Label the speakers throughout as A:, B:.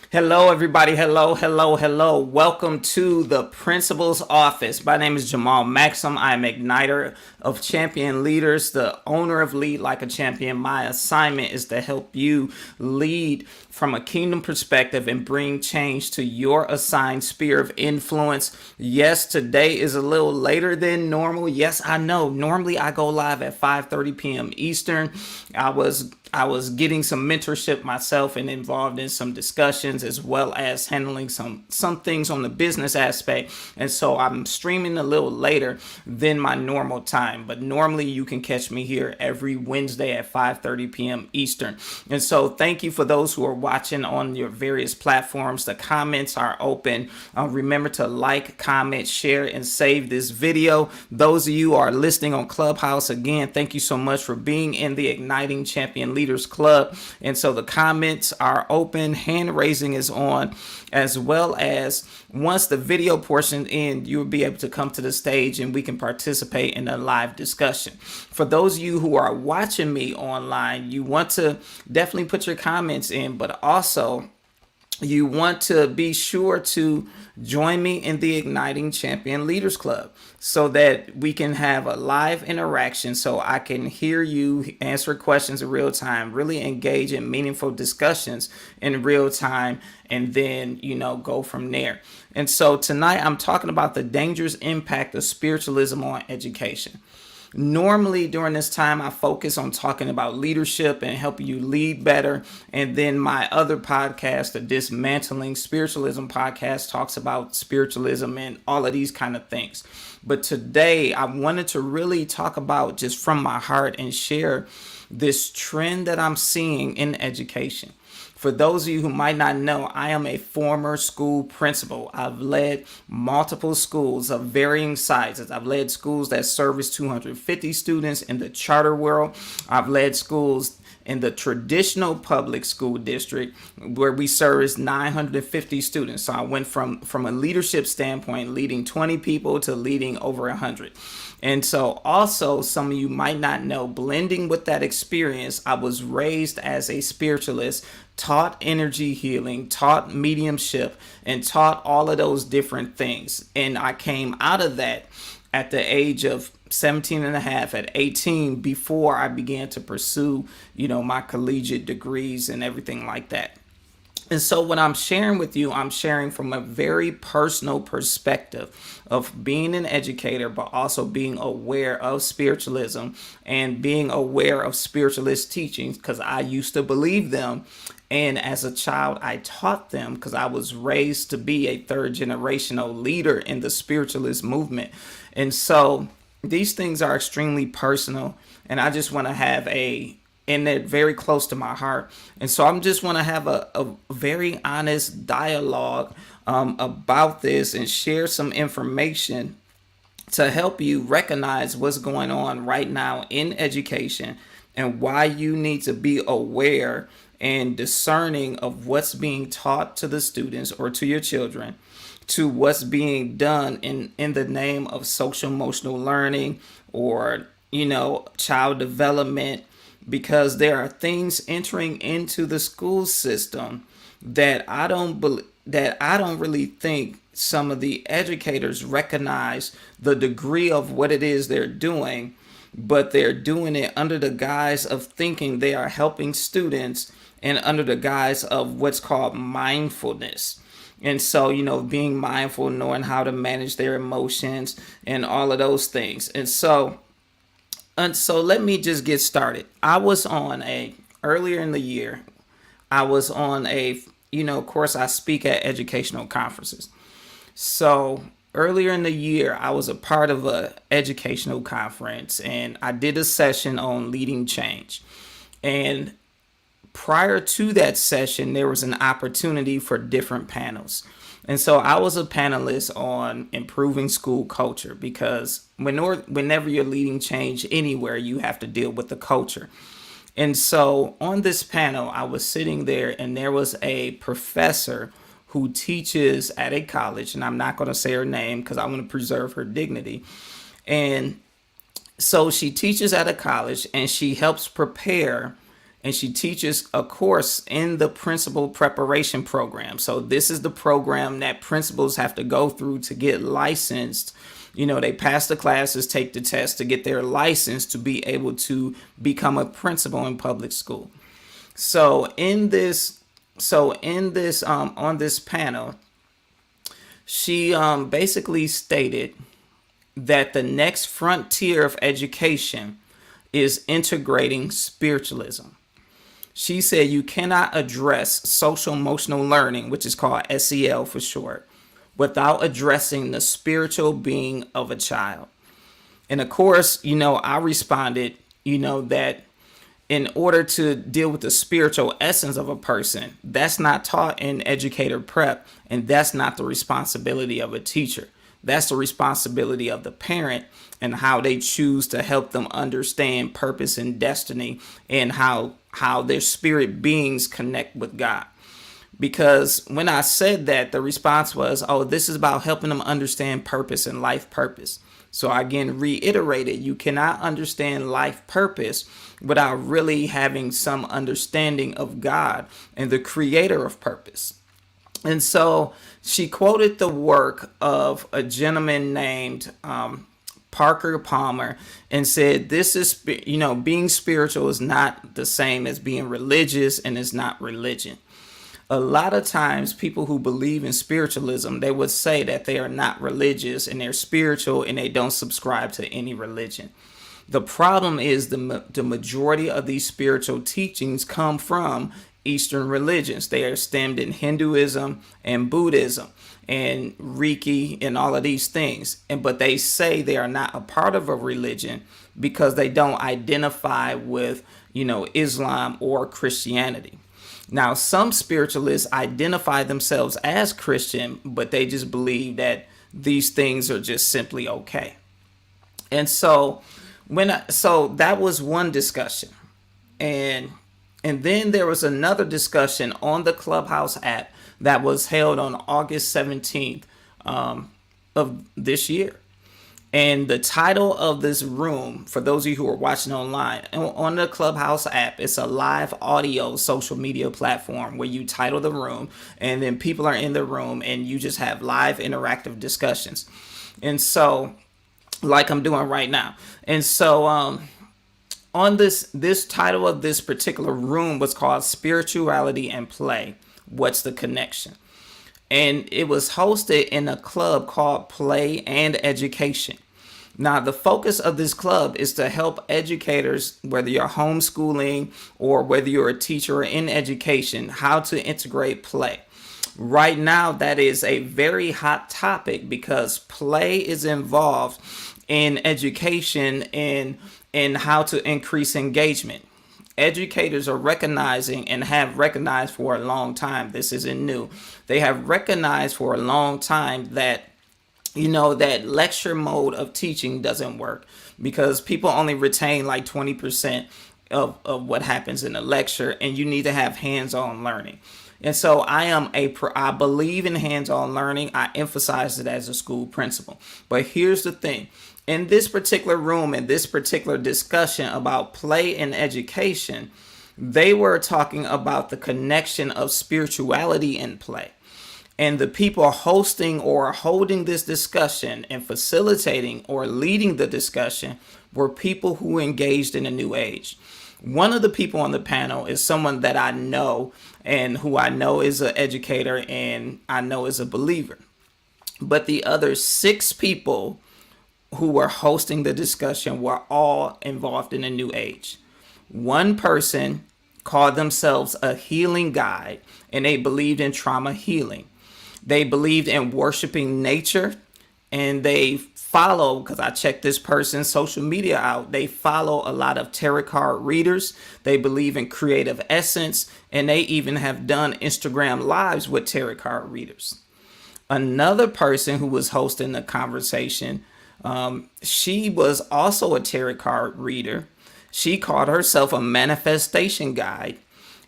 A: Hello, everybody. Hello, hello, hello. Welcome to the principal's office. My name is Jamal Maxim. I'm igniter of champion leaders, the owner of Lead Like a Champion. My assignment is to help you lead from a kingdom perspective and bring change to your assigned sphere of influence. Yes, today is a little later than normal. Yes, I know. Normally I go live at 5:30 p.m. Eastern. I was getting some mentorship myself and involved in some discussions as well as handling some things on the business aspect. And so I'm streaming a little later than my normal time. But normally you can catch me here every Wednesday at 5:30 p.m. Eastern. And so thank you for those who are watching on your various platforms. The comments are open. Remember to like, comment, share, and save this video. Those of you who are listening on Clubhouse, again, thank you so much for being in the Igniting Champion Leaders Club. And so the comments are open, hand raising is on, as well as once the video portion ends, you'll be able to come to the stage and we can participate in a live discussion. For those of you who are watching me online, you want to definitely put your comments in, but also you want to be sure to join me in the Igniting Champion Leaders Club so that we can have a live interaction, so I can hear you answer questions in real time, really engage in meaningful discussions in real time, and then, go from there. And so tonight I'm talking about the dangerous impact of spiritualism on education. Normally during this time, I focus on talking about leadership and helping you lead better. And then my other podcast, the Dismantling Spiritualism podcast, talks about spiritualism and all of these kind of things. But today I wanted to really talk about just from my heart and share this trend that I'm seeing in education. For those of you who might not know, I am a former school principal. I've led multiple schools of varying sizes. I've led schools that service 250 students in the charter world. I've led schools in the traditional public school district where we service 950 students. So I went from a leadership standpoint, leading 20 people to leading over 100. And so also, some of you might not know, blending with that experience, I was raised as a spiritualist, taught energy healing, taught mediumship, and taught all of those different things. And I came out of that at the age of 17 and a half, at 18, before I began to pursue, my collegiate degrees and everything like that. And so what I'm sharing with you, I'm sharing from a very personal perspective of being an educator, but also being aware of spiritualism and being aware of spiritualist teachings, because I used to believe them. And as a child, I taught them because I was raised to be a third generational leader in the spiritualist movement. And so these things are extremely personal. And I just want to have and they're very close to my heart. And so I'm just want to have a very honest dialogue about this and share some information to help you recognize what's going on right now in education and why you need to be aware and discerning of what's being taught to the students or to your children, to what's being done in the name of social emotional learning or, child development, because there are things entering into the school system that I don't really think some of the educators recognize the degree of what it is they're doing, but they're doing it under the guise of thinking they are helping students and under the guise of what's called mindfulness. And so, being mindful, knowing how to manage their emotions and all of those things. And so let me just get started. Earlier in the year, I was on of course I speak at educational conferences. So earlier in the year, I was a part of a educational conference and I did a session on leading change. And prior to that session, there was an opportunity for different panels. And so I was a panelist on improving school culture because whenever you're leading change anywhere, you have to deal with the culture. And so on this panel, I was sitting there and there was a professor who teaches at a college, and I'm not going to say her name because I want to preserve her dignity. And so she teaches at a college and she helps prepare and she teaches a course in the principal preparation program. So this is the program that principals have to go through to get licensed. They pass the classes, take the test to get their license to be able to become a principal in public school. So in this, on this panel, she basically stated that the next frontier of education is integrating spiritualism. She said you cannot address social emotional learning, which is called SEL for short, without addressing the spiritual being of a child. And of course, I responded, that in order to deal with the spiritual essence of a person, that's not taught in educator prep, and that's not the responsibility of a teacher. That's the responsibility of the parent and how they choose to help them understand purpose and destiny, and how their spirit beings connect with God. Because when I said that, the response was, oh, this is about helping them understand purpose and life purpose. So I again reiterated, you cannot understand life purpose without really having some understanding of God and the creator of purpose. And so she quoted the work of a gentleman named Parker Palmer and said, this is, being spiritual is not the same as being religious, and is not religion. A lot of times people who believe in spiritualism, they would say that they are not religious and they're spiritual and they don't subscribe to any religion. The problem is the majority of these spiritual teachings come from Eastern religions. They are stemmed in Hinduism and Buddhism and Reiki and all of these things. But they say they are not a part of a religion because they don't identify with, Islam or Christianity. Now, some spiritualists identify themselves as Christian, but they just believe that these things are just simply okay. And so that was one discussion. And then there was another discussion on the Clubhouse app that was held on August 17th of this year. And the title of this room, for those of you who are watching online, on the Clubhouse app, it's a live audio social media platform where you title the room and then people are in the room and you just have live interactive discussions. And so, like I'm doing right now. And so on this title of this particular room was called Spirituality and Play. What's the connection? And it was hosted in a club called Play and Education. Now, the focus of this club is to help educators, whether you're homeschooling or whether you're a teacher or in education, how to integrate play. Right now, that is a very hot topic because play is involved in education and how to increase engagement. Educators are recognizing and have recognized for a long time, this isn't new, they have recognized for a long time that that lecture mode of teaching doesn't work because people only retain like 20% of what happens in a lecture, and you need to have hands-on learning. And so I believe in hands-on learning. I emphasize it as a school principal. But here's the thing. In this particular room, in this particular discussion about play and education, they were talking about the connection of spirituality and play. And the people hosting or holding this discussion and facilitating or leading the discussion were people who engaged in a new age. One of the people on the panel is someone that I know and who I know is an educator and I know is a believer. But the other 6 people who were hosting the discussion were all involved in a new age. One person called themselves a healing guide, and they believed in trauma healing. They believed in worshiping nature, and they follow, because I checked this person's social media out, they follow a lot of tarot card readers. They believe in creative essence, and they even have done Instagram lives with tarot card readers. Another person who was hosting the conversation, she was also a tarot card reader. She called herself a manifestation guide.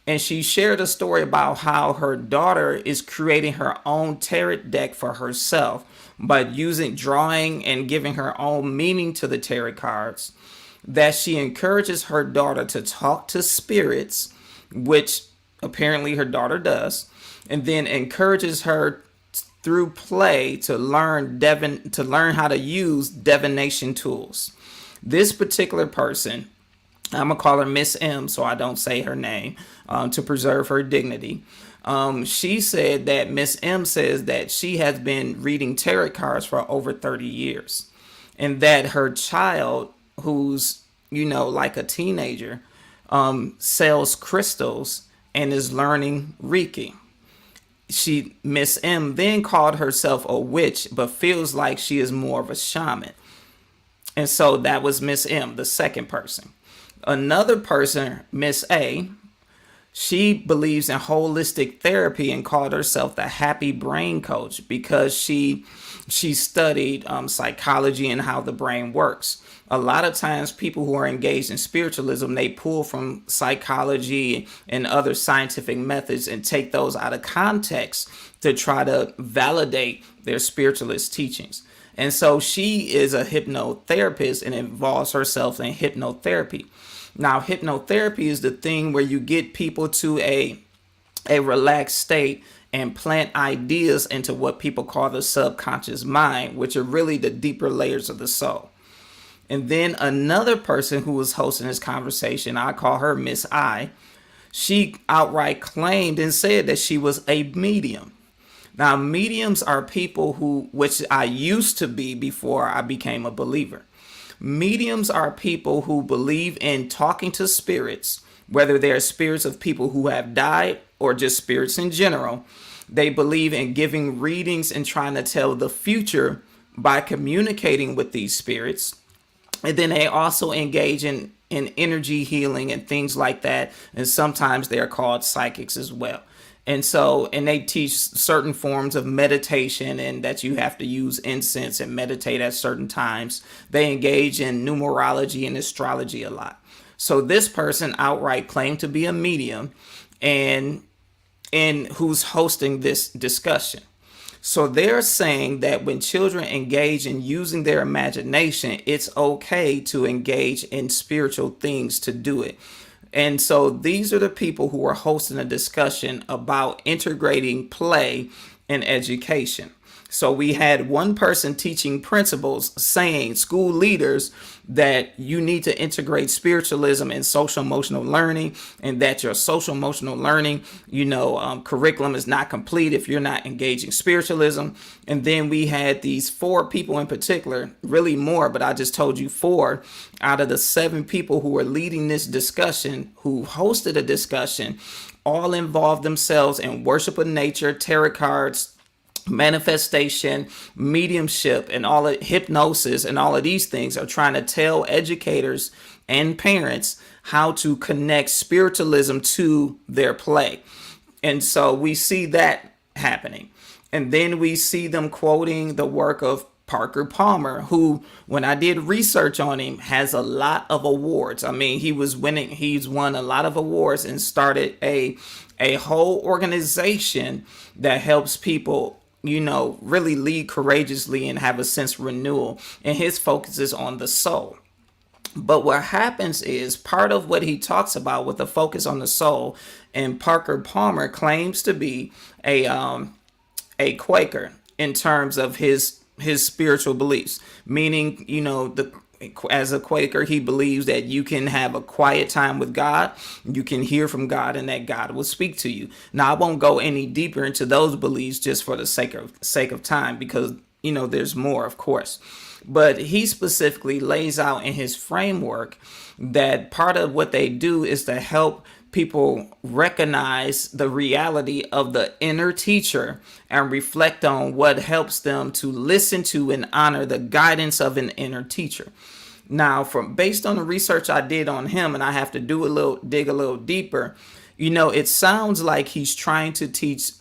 A: And she shared a story about how her daughter is creating her own tarot deck for herself by using drawing and giving her own meaning to the tarot cards. that she encourages her daughter to talk to spirits, which apparently her daughter does, and then encourages her through play to learn how to use divination tools. This particular person, I'm gonna call her Miss M, so I don't say her name, to preserve her dignity. She said that Miss M says that she has been reading tarot cards for over 30 years, and that her child, who's like a teenager, sells crystals and is learning Reiki. Miss M then called herself a witch, but feels like she is more of a shaman. And so that was Miss M, the second person. Another person, Miss A, she believes in holistic therapy and called herself the happy brain coach because she studied psychology and how the brain works. A lot of times people who are engaged in spiritualism, they pull from psychology and other scientific methods and take those out of context to try to validate their spiritualist teachings. And so she is a hypnotherapist and involves herself in hypnotherapy. Now, hypnotherapy is the thing where you get people to a relaxed state and plant ideas into what people call the subconscious mind, which are really the deeper layers of the soul. And then another person who was hosting this conversation, I call her Miss I, she outright claimed and said that she was a medium. Now, mediums are people which I used to be before I became a believer. Mediums are people who believe in talking to spirits, whether they're spirits of people who have died or just spirits in general. They believe in giving readings and trying to tell the future by communicating with these spirits. And then they also engage in energy healing and things like that. And sometimes they are called psychics as well. And they teach certain forms of meditation and that you have to use incense and meditate at certain times. They engage in numerology and astrology a lot. So this person outright claimed to be a medium and who's hosting this discussion. So they're saying that when children engage in using their imagination, it's okay to engage in spiritual things to do it. And so these are the people who are hosting a discussion about integrating play in education. So we had one person teaching principals saying, school leaders, that you need to integrate spiritualism and social emotional learning, and that your social emotional learning, curriculum is not complete if you're not engaging spiritualism. And then we had these 4 people in particular, really more, but I just told you 4 out of the 7 people who were leading this discussion, who hosted a discussion, all involved themselves in worship of nature, tarot cards, manifestation, mediumship, and all of hypnosis, and all of these things are trying to tell educators and parents how to connect spiritualism to their play. And so we see that happening. And then we see them quoting the work of Parker Palmer, who, when I did research on him, has a lot of awards. I mean, he's won a lot of awards and started a whole organization that helps people really lead courageously and have a sense of renewal. And his focus is on the soul. But what happens is part of what he talks about with the focus on the soul, and Parker Palmer claims to be a Quaker in terms of his spiritual beliefs, meaning, as a Quaker, he believes that you can have a quiet time with God, you can hear from God, and that God will speak to you. Now, I won't go any deeper into those beliefs just for the sake of time, because there's more, of course. But he specifically lays out in his framework that part of what they do is to help people recognize the reality of the inner teacher and reflect on what helps them to listen to and honor the guidance of an inner teacher. Now, based on the research I did on him, and I have to dig a little deeper, it sounds like he's trying to teach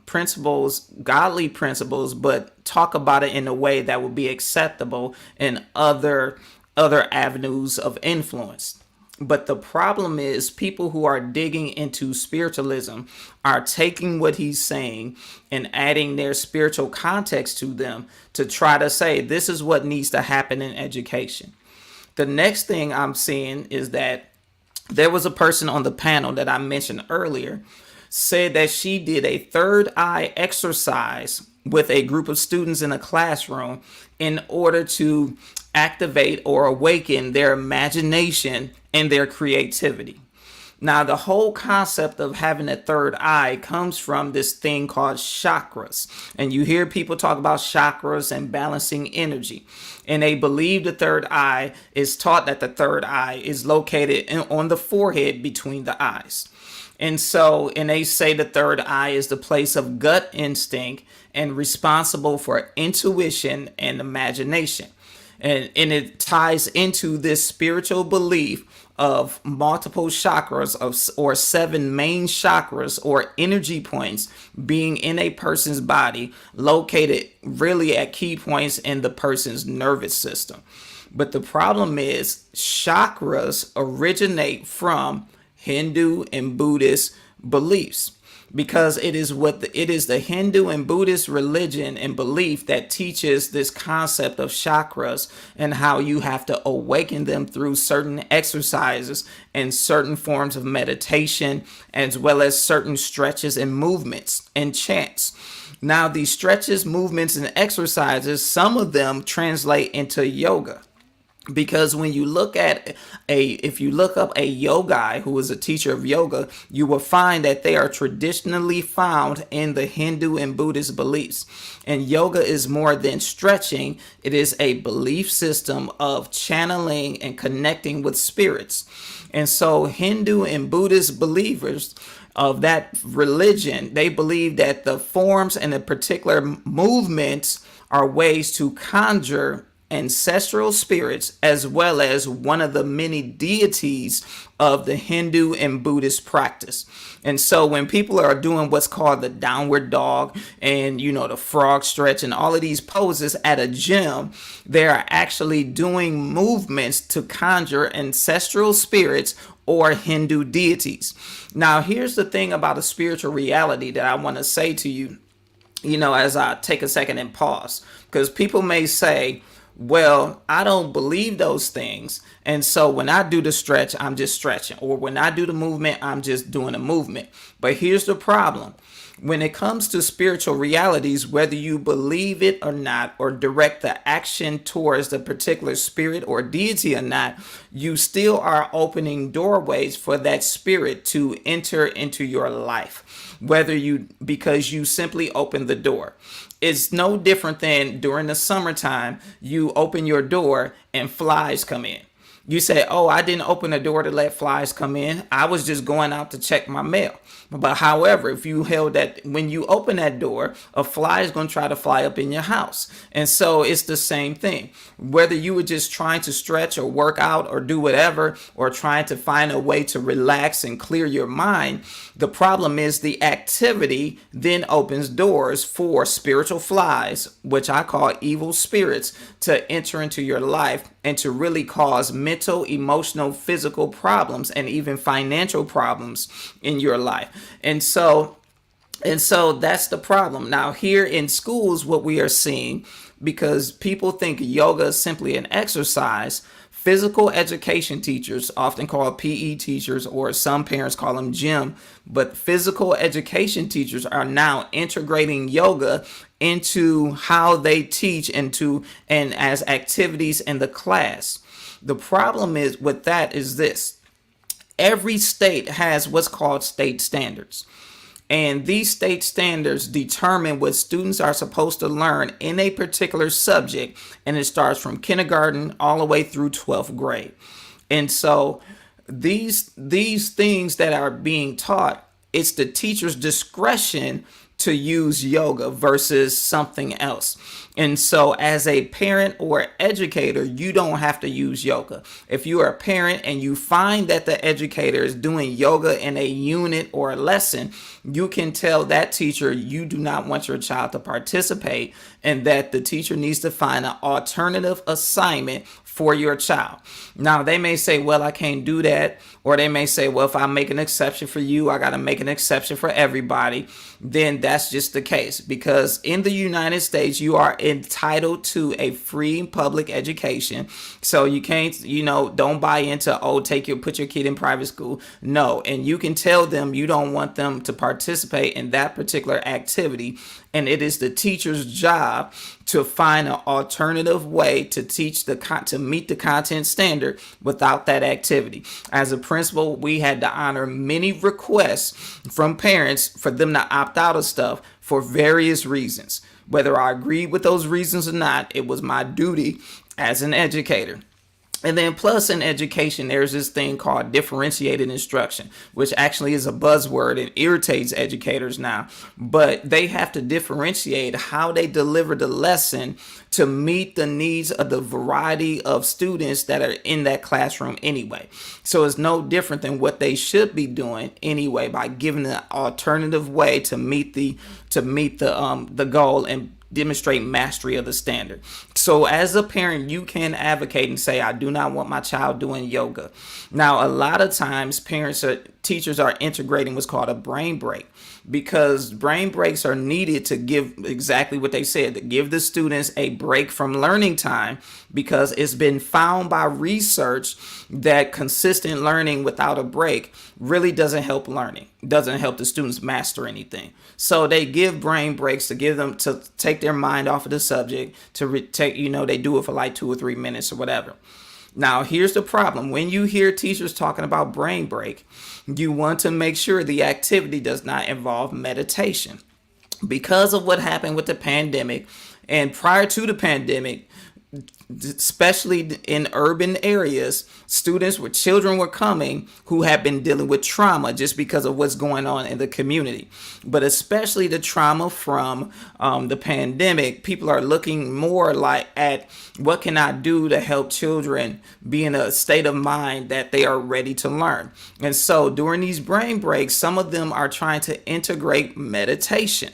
A: principles, godly principles, but talk about it in a way that would be acceptable in other avenues of influence. But the problem is people who are digging into spiritualism are taking what he's saying and adding their spiritual context to them to try to say this is what needs to happen in education. The next thing I'm seeing is that there was a person on the panel that I mentioned earlier said that she did a third eye exercise with a group of students in a classroom in order to activate or awaken their imagination and their creativity. Now, the whole concept of having a third eye comes from this thing called chakras. And you hear people talk about chakras and balancing energy. And they believe the third eye is taught that the third eye is located on the forehead between the eyes. And they say the third eye is the place of gut instinct and responsible for intuition and imagination. And it ties into this spiritual belief of multiple chakras or seven main chakras or energy points being in a person's body, located really at key points in the person's nervous system. But the problem is chakras originate from Hindu and Buddhist beliefs, because it is the Hindu and Buddhist religion and belief that teaches this concept of chakras and how you have to awaken them through certain exercises and certain forms of meditation, as well as certain stretches and movements and chants. Now, these stretches, movements, and exercises, some of them translate into yoga. Because when you look at if you look up a yogi who is a teacher of yoga, you will find that they are traditionally found in the Hindu and Buddhist beliefs. And yoga is more than stretching. It is a belief system of channeling and connecting with spirits. And so Hindu and Buddhist believers of that religion, they believe that the forms and the particular movements are ways to conjure ancestral spirits, as well as one of the many deities of the Hindu and Buddhist practice. And so when people are doing what's called the downward dog and, the frog stretch and all of these poses at a gym, they are actually doing movements to conjure ancestral spirits or Hindu deities. Now, here's the thing about a spiritual reality that I want to say to you, as I take a second and pause, because people may say, well, I don't believe those things. And so when I do the stretch, I'm just stretching. Or when I do the movement, I'm just doing a movement. But here's the problem. When it comes to spiritual realities, whether you believe it or not, or direct the action towards the particular spirit or deity or not, you still are opening doorways for that spirit to enter into your life. Because you simply open the door. It's no different than during the summertime, you open your door and flies come in. You say, oh, I didn't open the door to let flies come in. I was just going out to check my mail. But however, if you held that, when you open that door, a fly is going to try to fly up in your house. And so it's the same thing. Whether you were just trying to stretch or work out or do whatever, or trying to find a way to relax and clear your mind, the problem is the activity then opens doors for spiritual flies, which I call evil spirits, to enter into your life and to really cause mental, emotional, physical problems and even financial problems in your life. And so that's the problem. Now, here in schools, what we are seeing, because people think yoga is simply an exercise, physical education teachers, often called PE teachers, or some parents call them gym, but physical education teachers are now integrating yoga into how they teach and as activities in the class. The problem is with that is this. Every state has what's called state standards. And these state standards determine what students are supposed to learn in a particular subject. And it starts from kindergarten all the way through 12th grade. And so these things that are being taught, it's the teacher's discretion to use yoga versus something else. And so as a parent or educator, you don't have to use yoga. If you are a parent and you find that the educator is doing yoga in a unit or a lesson, you can tell that teacher you do not want your child to participate and that the teacher needs to find an alternative assignment for your child. Now, they may say, well, I can't do that. Or they may say, well, if I make an exception for you, I got to make an exception for everybody. Then that's just the case. Because in the United States, you are entitled to a free public education. So you can't, don't buy into, put your kid in private school. No. And you can tell them you don't want them to participate in that particular activity. And it is the teacher's job to find an alternative way to to meet the content standard without that activity. As a principal, we had to honor many requests from parents for them to opt out of stuff for various reasons. Whether I agreed with those reasons or not, it was my duty as an educator. And then plus in education, there's this thing called differentiated instruction, which actually is a buzzword and irritates educators now. But they have to differentiate how they deliver the lesson to meet the needs of the variety of students that are in that classroom anyway. So it's no different than what they should be doing anyway, by giving an alternative way to meet the goal and demonstrate mastery of the standard. So as a parent, you can advocate and say, I do not want my child doing yoga. Now, a lot of times teachers are integrating what's called a brain break, because brain breaks are needed to give exactly what they said, to give the students a break from learning time, because it's been found by research that consistent learning without a break really doesn't help learning, doesn't help the students master anything. So they give brain breaks to give them to take their mind off of the subject, they do it for like 2 or 3 minutes or whatever. Now, here's the problem. When you hear teachers talking about brain break, you want to make sure the activity does not involve meditation. Because of what happened with the pandemic, and prior to the pandemic, especially in urban areas, children were coming who have been dealing with trauma just because of what's going on in the community. But especially the trauma from the pandemic, people are looking more at what can I do to help children be in a state of mind that they are ready to learn. And so during these brain breaks, some of them are trying to integrate meditation.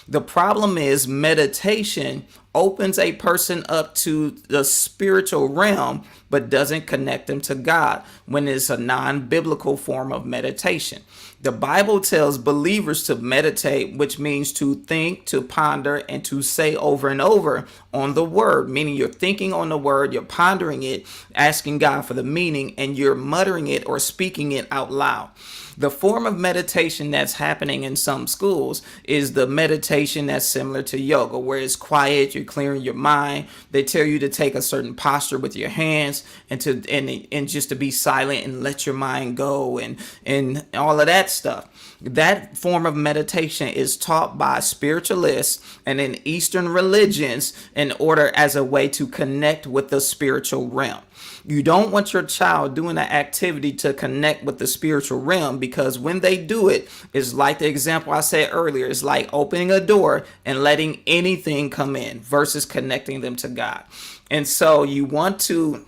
A: The problem is meditation opens a person up to the spiritual realm, but doesn't connect them to God when it's a non-biblical form of meditation. The Bible tells believers to meditate, which means to think, to ponder, and to say over and over on the word, meaning you're thinking on the word, you're pondering it, asking God for the meaning, and you're muttering it or speaking it out loud. The form of meditation that's happening in some schools is the meditation that's similar to yoga, where it's quiet, you're clearing your mind. They tell you to take a certain posture with your hands and just to be silent and let your mind go and all of that stuff. That form of meditation is taught by spiritualists and in Eastern religions in order as a way to connect with the spiritual realm. You don't want your child doing an activity to connect with the spiritual realm, because when they do it, it's like the example I said earlier. It's like opening a door and letting anything come in versus connecting them to God. And so you want to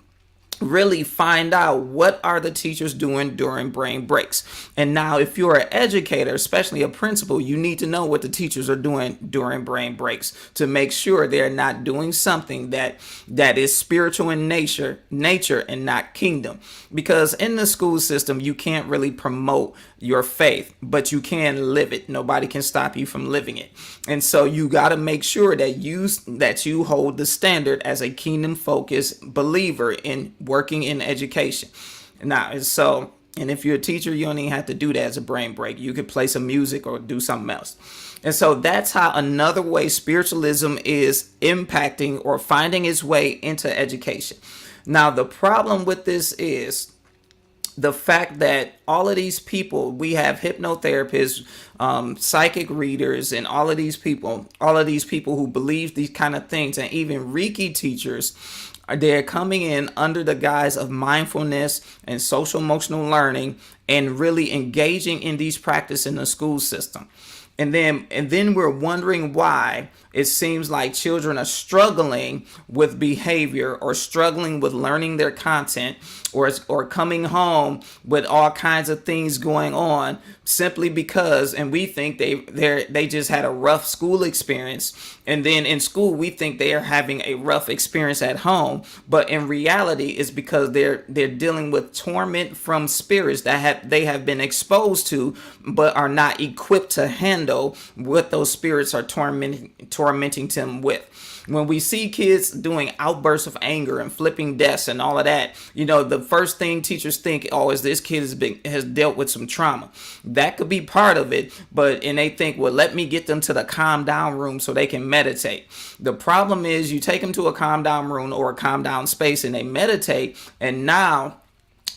A: really find out what are the teachers doing during brain breaks. And now if you're an educator, especially a principal, you need to know what the teachers are doing during brain breaks to make sure they're not doing something that is spiritual in nature and not kingdom. Because in the school system, you can't really promote your faith, but you can live it. Nobody can stop you from living it. And so you got to make sure that you hold the standard as a kingdom focused believer in working in education. Now, and if you're a teacher, you don't even have to do that as a brain break. You could play some music or do something else. And so that's how another way spiritualism is impacting or finding its way into education. Now, the problem with this is the fact that all of these people, we have hypnotherapists, psychic readers, and all of these people who believe these kind of things, and even Reiki teachers, they're coming in under the guise of mindfulness and social emotional learning and really engaging in these practices in the school system. And then we're wondering why it seems like children are struggling with behavior or struggling with learning their content, or coming home with all kinds of things going on simply because, and we think they just had a rough school experience, and then in school we think they are having a rough experience at home, but in reality it's because they're dealing with torment from spirits that they have been exposed to but are not equipped to handle what those spirits are tormenting them with. When we see kids doing outbursts of anger and flipping desks and all of that, the first thing teachers think, oh, is this kid has dealt with some trauma. That could be part of it, and they think, well, let me get them to the calm down room so they can meditate. The problem is you take them to a calm down room or a calm down space and they meditate, and now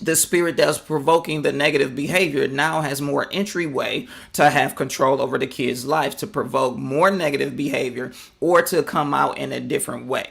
A: the spirit that's provoking the negative behavior now has more entryway to have control over the kid's life, to provoke more negative behavior or to come out in a different way.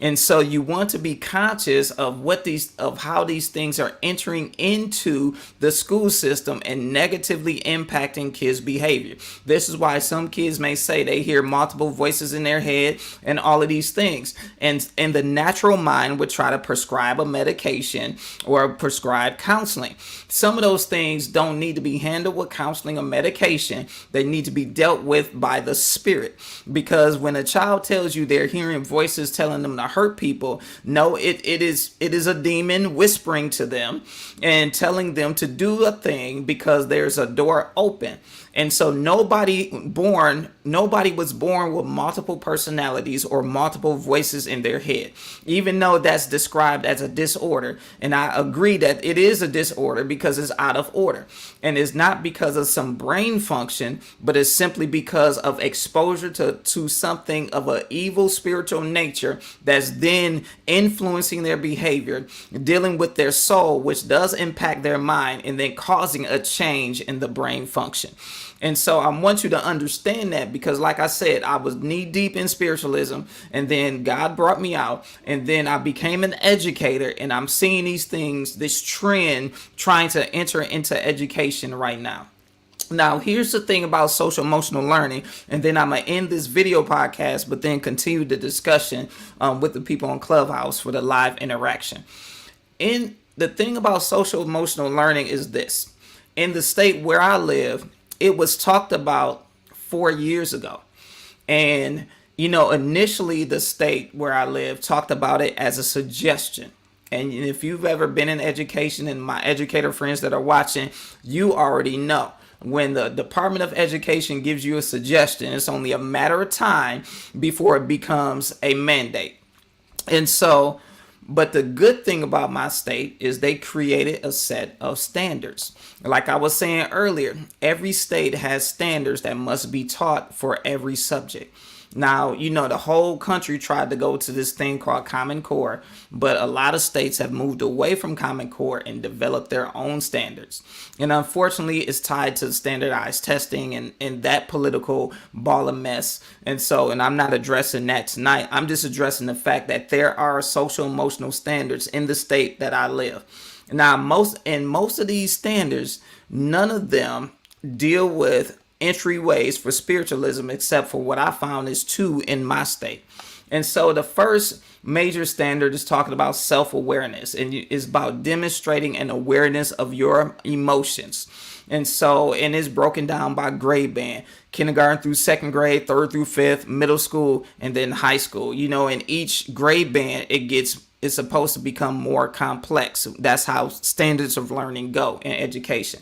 A: And so you want to be conscious of how these things are entering into the school system and negatively impacting kids' behavior. This is why some kids may say they hear multiple voices in their head and all of these things. And the natural mind would try to prescribe a medication or prescribe counseling. Some of those things don't need to be handled with counseling or medication. They need to be dealt with by the spirit. Because when a child tells you they're hearing voices telling them to hurt people, no, it is a demon whispering to them and telling them to do a thing because there's a door open. And so nobody was born with multiple personalities or multiple voices in their head, even though that's described as a disorder. And I agree that it is a disorder because it's out of order. And it's not because of some brain function, but it's simply because of exposure to something of an evil spiritual nature that's then influencing their behavior, dealing with their soul, which does impact their mind, and then causing a change in the brain function. And so I want you to understand that, because like I said, I was knee deep in spiritualism, and then God brought me out, and then I became an educator, and I'm seeing these things, this trend trying to enter into education right now. Now, here's the thing about social emotional learning, and then I'm going to end this video podcast, but then continue the discussion with the people on Clubhouse for the live interaction. The thing about social emotional learning is this. In the state where I live, it was talked about 4 years ago. And, initially the state where I live talked about it as a suggestion. And if you've ever been in education, and my educator friends that are watching, you already know. When the Department of Education gives you a suggestion, it's only a matter of time before it becomes a mandate. And so, but the good thing about my state is they created a set of standards. Like I was saying earlier, every state has standards that must be taught for every subject. Now, the whole country tried to go to this thing called Common Core, but a lot of states have moved away from Common Core and developed their own standards. And unfortunately, it's tied to standardized testing and that political ball of mess. And I'm not addressing that tonight. I'm just addressing the fact that there are social emotional standards in the state that I live. Now, most of these standards, none of them deal with entryways for spiritualism, except for what I found is 2 in my state. And so the first major standard is talking about self-awareness, and is about demonstrating an awareness of your emotions. And it's broken down by grade band: kindergarten through 2nd grade, 3rd through 5th, middle school, and then high school. In each grade band, it's supposed to become more complex. That's how standards of learning go in education.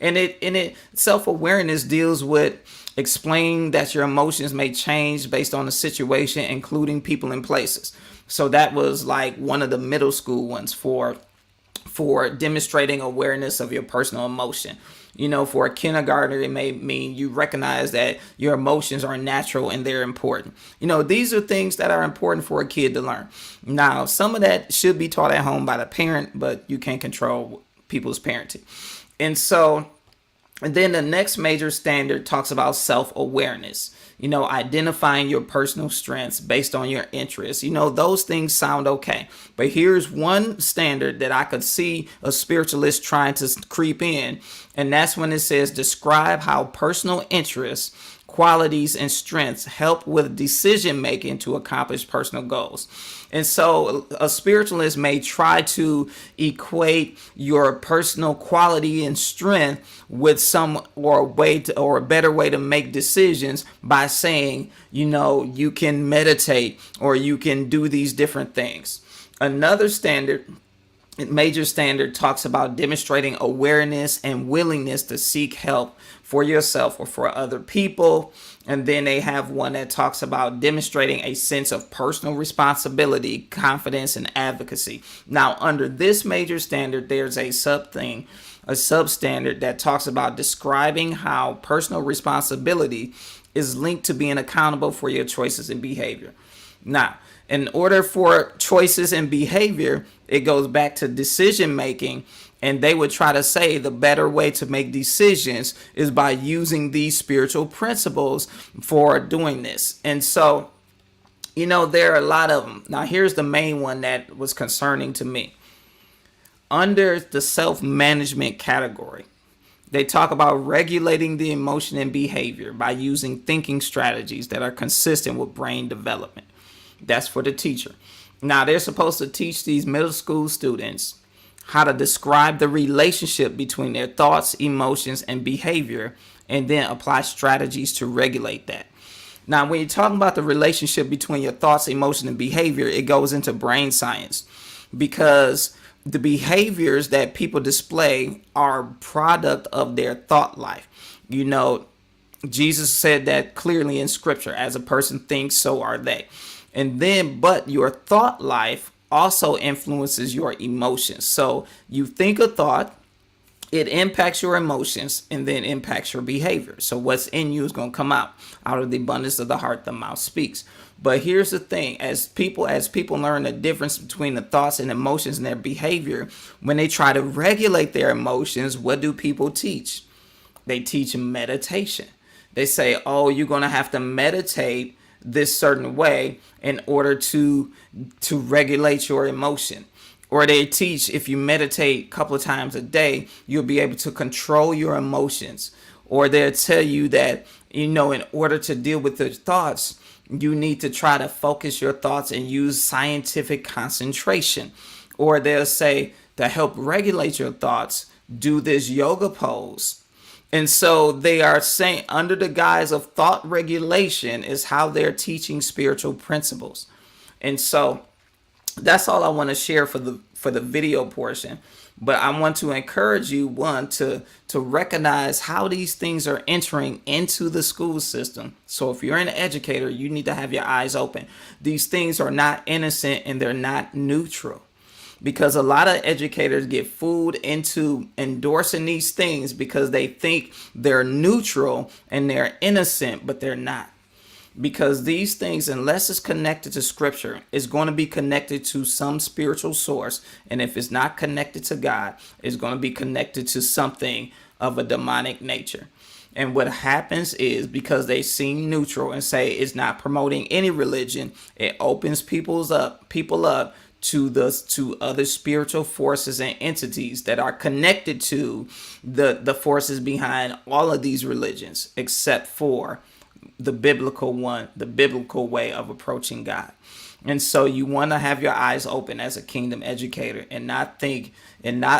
A: And self-awareness deals with explaining that your emotions may change based on the situation, including people and places. So that was like one of the middle school ones for demonstrating awareness of your personal emotion. For a kindergartner, it may mean you recognize that your emotions are natural and they're important. These are things that are important for a kid to learn. Now, some of that should be taught at home by the parent, but you can't control people's parenting. And then the next major standard talks about self-awareness, identifying your personal strengths based on your interests. Those things sound okay. But here's one standard that I could see a spiritualist trying to creep in. And that's when it says, describe how personal interests, qualities, and strengths help with decision making to accomplish personal goals. And so a spiritualist may try to equate your personal quality and strength with some or a way to, or a better way to make decisions by saying, you can meditate or you can do these different things. Another major standard talks about demonstrating awareness and willingness to seek help for yourself or for other people. And then they have one that talks about demonstrating a sense of personal responsibility, confidence, and advocacy. Now, under this major standard, there's a substandard that talks about describing how personal responsibility is linked to being accountable for your choices and behavior. Now, in order for choices and behavior, it goes back to decision making. And they would try to say the better way to make decisions is by using these spiritual principles for doing this. And so, there are a lot of them. Now, here's the main one that was concerning to me. Under the self-management category, they talk about regulating the emotion and behavior by using thinking strategies that are consistent with brain development. That's for the teacher. Now, they're supposed to teach these middle school students how to describe the relationship between their thoughts, emotions, and behavior, and then apply strategies to regulate that. Now, when you're talking about the relationship between your thoughts, emotion, and behavior, it goes into brain science, because the behaviors that people display are product of their thought life. Jesus said that clearly in scripture, as a person thinks, so are they. And then, but your thought life also influences your emotions. So you think a thought, it impacts your emotions, and then impacts your behavior. So what's in you is going to come out of the abundance of the heart, the mouth speaks. But here's the thing, as people learn the difference between the thoughts and emotions and their behavior, when they try to regulate their emotions, what do people teach? They teach meditation. They say, oh, you're going to have to meditate this certain way in order to regulate your emotion. Or they teach, if you meditate a couple of times a day, you'll be able to control your emotions. Or they'll tell you that, in order to deal with the thoughts, you need to try to focus your thoughts and use scientific concentration. Or they'll say, to help regulate your thoughts, do this yoga pose. And so they are saying, under the guise of thought regulation is how they're teaching spiritual principles. And so that's all I want to share for the video portion. But I want to encourage you, one, to recognize how these things are entering into the school system. So if you're an educator, you need to have your eyes open. These things are not innocent and they're not neutral. Because a lot of educators get fooled into endorsing these things because they think they're neutral and they're innocent, but they're not. Because these things, unless it's connected to scripture, is going to be connected to some spiritual source. And if it's not connected to God, it's going to be connected to something of a demonic nature. And what happens is, because they seem neutral and say it's not promoting any religion, it opens people up to other spiritual forces and entities that are connected to the forces behind all of these religions, except for the biblical one, the biblical way of approaching God. And so you want to have your eyes open as a kingdom educator and not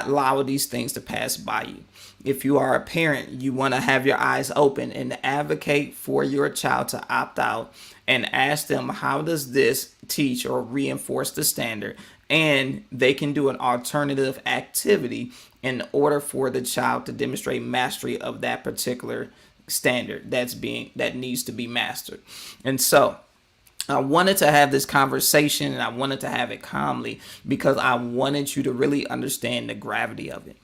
A: allow these things to pass by you. If you are a parent, you want to have your eyes open and advocate for your child to opt out and ask them, how does this teach or reinforce the standard? And they can do an alternative activity in order for the child to demonstrate mastery of that particular standard that needs to be mastered. And so I wanted to have this conversation, and I wanted to have it calmly because I wanted you to really understand the gravity of it.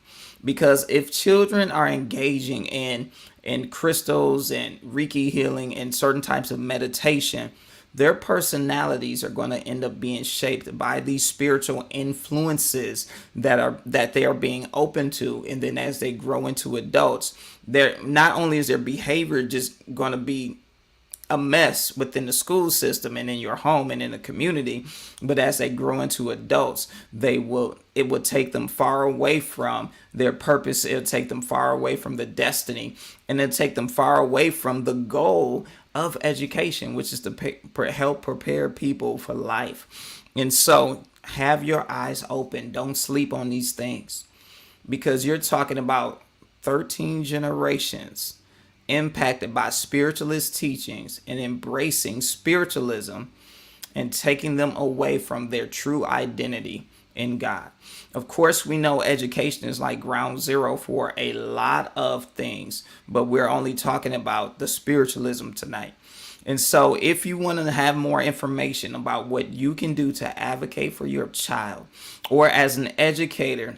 A: Because if children are engaging in crystals and Reiki healing and certain types of meditation, their personalities are going to end up being shaped by these spiritual influences that they are being open to. And then as they grow into adults, they're not only is their behavior just going to be a mess within the school system and in your home and in the community. But as they grow into adults, it will take them far away from their purpose. It'll take them far away from the destiny, and it'll take them far away from the goal of education, which is to help prepare people for life. And so have your eyes open. Don't sleep on these things, because you're talking about 13 generations impacted by spiritualist teachings and embracing spiritualism and taking them away from their true identity in God. Of course, we know education is like ground zero for a lot of things, but we're only talking about the spiritualism tonight. And so if you want to have more information about what you can do to advocate for your child, or as an educator,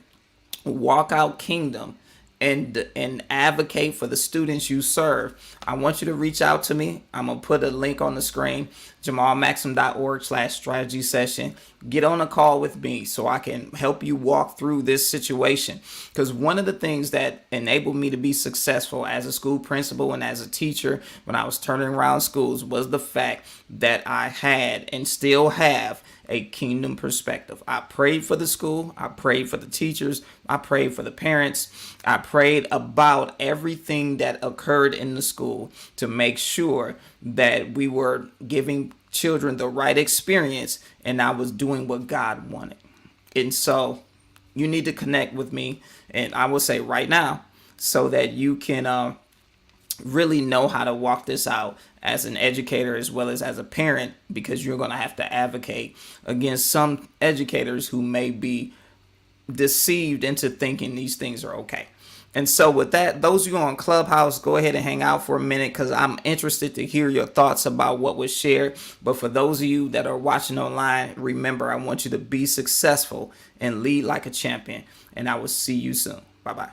A: walk out kingdom and advocate for the students you serve, I want you to reach out to me. I'm going to put a link on the screen, jamalmaxim.org/strategy session. Get on a call with me so I can help you walk through this situation. Because one of the things that enabled me to be successful as a school principal and as a teacher when I was turning around schools was the fact that I had and still have a kingdom perspective. I prayed for the school. I prayed for the teachers. I prayed for the parents. I prayed about everything that occurred in the school to make sure that we were giving children the right experience and I was doing what God wanted. And so you need to connect with me, and I will say right now, so that you can really know how to walk this out as an educator as well as a parent, because you're going to have to advocate against some educators who may be deceived into thinking these things are okay. And so with that, those of you on Clubhouse, go ahead and hang out for a minute, because I'm interested to hear your thoughts about what was shared. But for those of you that are watching online, remember, I want you to be successful and lead like a champion. And I will see you soon. Bye-bye.